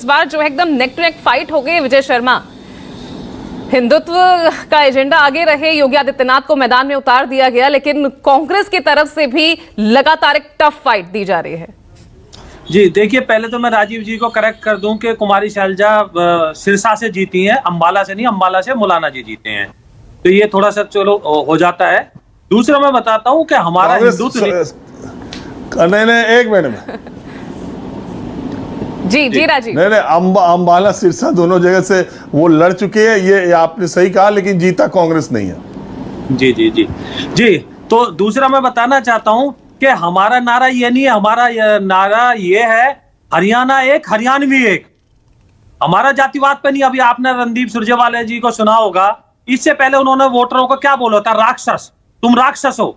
बार जो है एकदम नेक टू नेक फाइट हो गई। विजय शर्मा, हिंदुत्व का एजेंडा आगे रहे, योगी आदित्यनाथ को मैदान में उतार दिया गया, लेकिन कांग्रेस की तरफ से भी लगातार एक टफ फाइट दी जा रही है। जी देखिए, पहले तो मैं राजीव जी को करेक्ट कर दूं कि कुमारी शैलजा सिरसा से जीती हैं, अंबाला से नहीं, अंबाला से मौलाना जी जीते हैं, तो ये थोड़ा सा चलो हो जाता है। दूसरा मैं बताता हूं कि हमारा हिंदुत्व नहीं, एक मिनट में जी राजीव, नहीं, अंबाला सिरसा दोनों जगह से वो लड़ चुके हैं, ये आपने सही कहा, लेकिन जीता कांग्रेस नहीं है। जी जी जी जी। तो दूसरा मैं बताना चाहता हूं कि हमारा नारा ये नहीं है, हमारा नारा ये है हरियाणा एक, हरियाणवी एक। हमारा जातिवाद पे नहीं। अभी आपने रणदीप सुरजेवाला जी को सुना होगा, इससे पहले उन्होंने वोटरों को क्या बोला था? राक्षस, तुम राक्षस हो।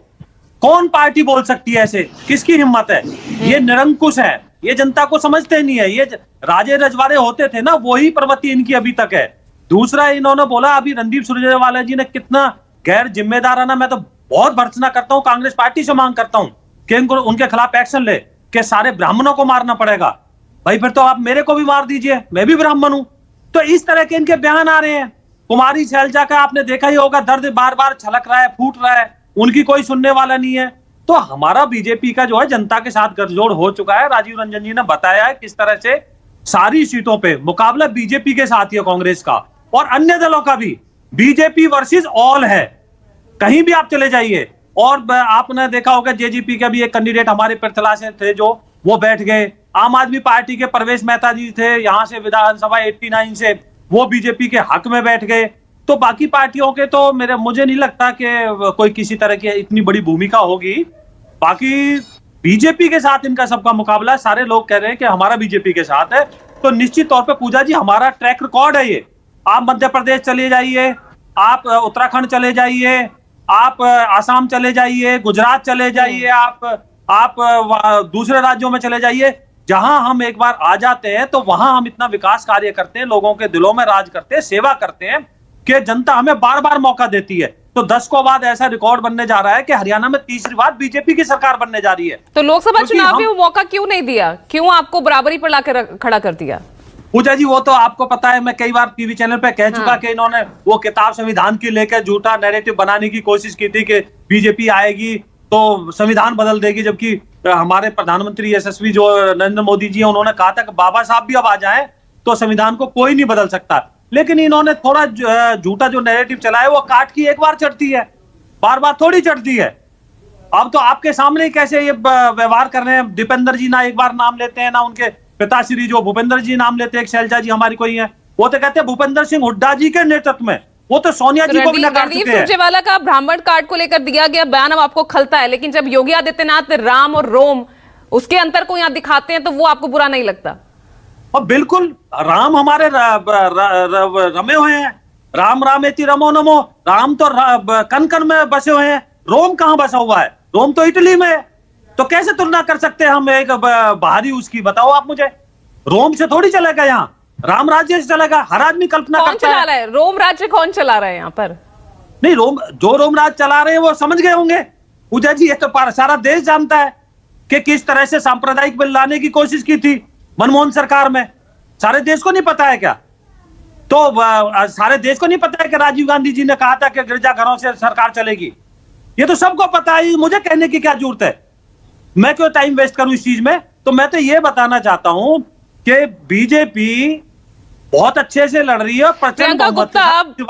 कौन पार्टी बोल सकती है ऐसे? किसकी हिम्मत है? ये निरंकुश है, ये जनता को समझते नहीं है। ये राजे रजवाड़े होते थे ना, वही प्रवृत्ति इनकी अभी तक है। दूसरा इन्होंने बोला, अभी रणदीप सुरजेवाला जी ने कितना गैर जिम्मेदाराना, मैं तो बहुत भर्त्सना करता हूं, कांग्रेस पार्टी से मांग करता हूं कि इनको उनके खिलाफ एक्शन ले, कि सारे ब्राह्मणों को मारना पड़ेगा। भाई फिर तो आप मेरे को भी मार दीजिए, मैं भी ब्राह्मण हूं। तो इस तरह के इनके बयान आ रहे हैं। कुमारी शैलजा का आपने देखा ही होगा, दर्द बार बार छलक रहा है, फूट रहा है, उनकी कोई सुनने वाला नहीं है। तो हमारा बीजेपी का जो है जनता के साथ गठजोड़ हो चुका है। राजीव रंजन जी ने बताया है किस तरह से सारी सीटों पे मुकाबला बीजेपी के साथ ही है, कांग्रेस का और अन्य दलों का भी। बीजेपी वर्सेस ऑल है, कहीं भी आप चले जाइए। और आपने देखा होगा जेजेपी का भी एक कैंडिडेट हमारे पृथला से थे, जो वो बैठ गए। आम आदमी पार्टी के प्रवेश मेहता जी थे यहां से विधानसभा 89 से, वो बीजेपी के हक में बैठ गए। तो बाकी पार्टियों के तो मुझे नहीं लगता कि कोई किसी तरह की इतनी बड़ी भूमिका होगी। बाकी बीजेपी के साथ इनका सबका मुकाबला है। सारे लोग कह रहे हैं कि हमारा बीजेपी के साथ है। तो निश्चित तौर पे पूजा जी, हमारा ट्रैक रिकॉर्ड है ये। आप मध्य प्रदेश चले जाइए, आप उत्तराखंड चले जाइए, आप आसाम चले जाइए, गुजरात चले जाइए, आप दूसरे राज्यों में चले जाइए। जहां हम एक बार आ जाते हैं तो वहां हम इतना विकास कार्य करते हैं, लोगों के दिलों में राज करते हैं, सेवा करते हैं कि जनता हमें बार बार मौका देती है। तो 10 को बाद ऐसा रिकॉर्ड बनने जा रहा है कि हरियाणा में तीसरी बार बीजेपी की सरकार बनने जा रही है। तो लोकसभा चुनाव में वो मौका क्यों नहीं दिया? क्यों आपको बराबरी पर लाकर खड़ा कर दिया? पूजा जी, वो तो आपको पता है, मैं कई बार टीवी चैनल पे कह चुका कि इन्होंने वो किताब संविधान की लेकर झूठा नैरेटिव बनाने की कोशिश की थी कि बीजेपी आएगी तो संविधान बदल देगी। जबकि हमारे प्रधानमंत्री यशस्वी जो नरेंद्र मोदी जी हैं, उन्होंने कहा था कि बाबा साहब भी अब आ जाएं तो संविधान को कोई नहीं बदल सकता। लेकिन इन्होंने थोड़ा झूठा जो नैरेटिव चला है, वो काट की एक बार चढ़ती है, बार बार थोड़ी चढ़ती है। अब तो आपके सामने कैसे ये व्यवहार कर रहे हैं। दीपेंद्र जी ना एक बार नाम लेते हैं, ना उनके पिताश्री जो भूपेंद्र जी नाम लेते हैं, शैलजा जी हमारी कोई है, वो तो कहते हैं भूपेंद्र सिंह हुड्डा जी के नेतृत्व में। वो तो सोनिया जी को भी नकार चुके हैं। रणदीप सुरजेवाला का ब्राह्मण कार्ड को लेकर दिया गया बयान अब आपको खलता है, लेकिन जब योगी आदित्यनाथ राम और रोम उसके अंतर को यहाँ दिखाते हैं तो वो आपको बुरा नहीं लगता? और बिल्कुल, राम हमारे रमे हुए हैं। राम रामेति रमो नमो। राम तो कन कन में बसे हुए हैं। रोम कहां बसा हुआ है? रोम तो इटली में है। तो कैसे तुलना कर सकते हैं हम एक बाहरी उसकी? बताओ आप मुझे। रोम से थोड़ी चलेगा, यहाँ राम राज्य से चलेगा। हर आदमी कल्पना कौन करता चला रहा है रोम राज्य? कौन चला रहा है यहाँ पर? नहीं, रोम राज्य चला रहे हैं वो समझ गए होंगे पूजा जी। ये तो सारा देश जानता है कि किस तरह से सांप्रदायिक बिल लाने की कोशिश की थी मनमोहन सरकार में। सारे देश को नहीं पता है क्या? तो सारे देश को नहीं पता है कि राजीव गांधी जी ने कहा था कि गिरजाघरों से सरकार चलेगी? ये तो सबको पता है, मुझे कहने की क्या जरूरत है? मैं क्यों टाइम वेस्ट करूं इस चीज में? तो मैं तो ये बताना चाहता हूं कि बीजेपी बहुत अच्छे से लड़ रही है। प्रियंका गुप्ता,